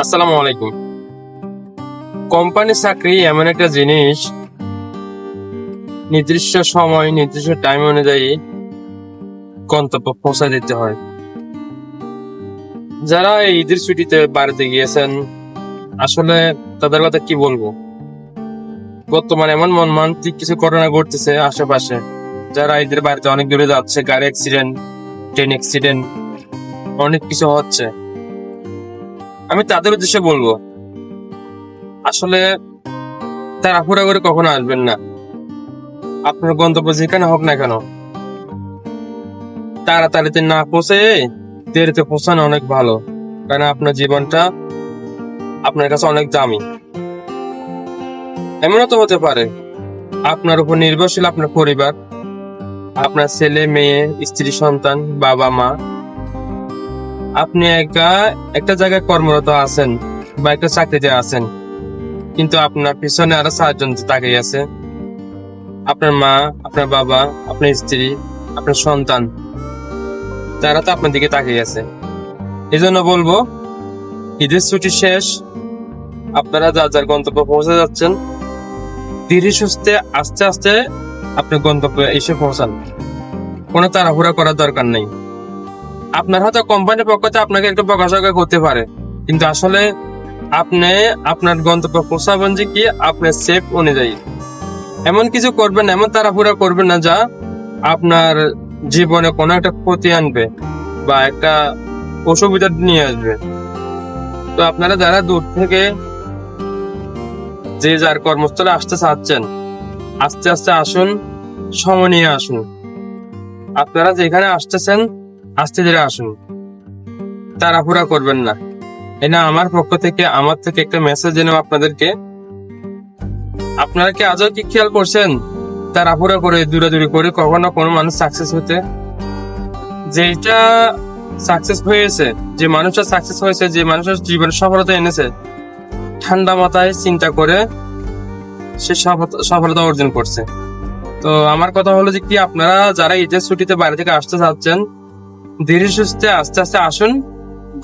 আসসালামু আলাইকুম। কোম্পানি চাকরি এমন একটা জিনিস, নির্দিষ্ট সময় নির্দিষ্ট টাইম অনুযায়ী গন্তব্য পৌঁছা দিতে হয়। যারা এই ঈদের ছুটিতে বাড়িতে গিয়েছেন, আসলে তাদের কথা কি বলবো। বর্তমানে এমন মর্মান্তিক কিছু ঘটনা ঘটতেছে আশেপাশে, যারা ঈদের বাড়িতে অনেক দূরে যাচ্ছে, গাড়ি অ্যাক্সিডেন্ট, ট্রেন অ্যাক্সিডেন্ট, অনেক কিছু হচ্ছে। আমি তাদের উদ্দেশ্যে বলবো, আসলে তাড়াহুড়া করে কখনো আসবেন না। আপনার গন্তব্য যেখানে হোক না কেন, তাড়াতাড়িতে না পৌঁছে দেরিতে পৌঁছানো অনেক ভালো। কারণ আপনার জীবনটা আপনার কাছে অনেক দামি। এমনও তো হতে পারে আপনার উপর নির্ভরশীল আপনার পরিবার, আপনার ছেলে মেয়ে, স্ত্রী, সন্তান, বাবা মা। আপনি একা একটা জায়গায় কর্মরত আছেন বা একটা চাকরিতে আছেন, কিন্তু আপনার পিছনে আরো 4 জন তাকিয়ে আছে। আপনার মা, আপনার বাবা, আপনার স্ত্রী, আপনার সন্তান, তারা তো আপনার দিকে তাকিয়ে আছে। এই জন্য বলবো, ঈদের ছুটি শেষ, আপনারা যার যার গন্তব্য পৌঁছে যাচ্ছেন, ধীরে সুস্থে আস্তে আস্তে আপনি গন্তব্যে এসে পৌঁছান। কোনো তাড়াহুড়া করার দরকার নেই। আপনার হয়তো কোম্পানির পক্ষ থেকে আপনাকে একটু বকাঝকা করতে পারে, কিন্তু আসলে আপনি আপনার গন্তব্য পৌঁছাবেন যে কি আপনার সেফ অনুযায়ী। এমন কিছু করবেন না, এমন তাড়াহুড়া করবেন না যা আপনার জীবনে কোনো একটা ক্ষতি আনবে বা একটা অসুবিধা নিয়ে আসবে। তো আপনারা যারা দূর থেকে যে যার কর্মস্থলে আসতে চাচ্ছেন, আস্তে আস্তে আসুন, সময় নিয়ে আসুন। আপনারা যেখানে আসতেছেন আস্তে ধীরে আসুন, তাড়াহুড়া করবেন না। এটা আমার পক্ষ থেকে, আমার থেকে একটা মেসেজ দিলাম আপনাদেরকে। আপনারা কি আজও কি খেয়াল করছেন, তাড়াহুড়া করে দূরাদূরি করে কখনো কোনো মানুষ সাকসেস হতে? যেটা সাকসেস হয়েছে, যে মানুষটা সাকসেস হয়েছে, যে মানুষের জীবনে সফলতা এনেছে, ঠান্ডা মাথায় চিন্তা করে সে সফলতা অর্জন করছে। তো আমার কথা হলো যে কি, আপনারা যারা ঈদের ছুটিতে বাইরে থেকে আসতে চাচ্ছেন, ধীরে সুস্থে আস্তে আস্তে আসুন,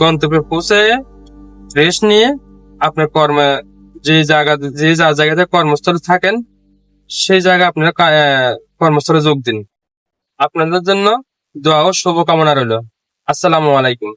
গন্তব্যে পৌঁছে রেস্ট নিয়ে আপনার কর্মে যে যার জায়গাতে কর্মস্থলে থাকেন, সেই জায়গায় আপনারা কর্মস্থলে যোগ দিন। আপনাদের জন্য দোয়া ও শুভকামনা রইল। আসসালামু আলাইকুম।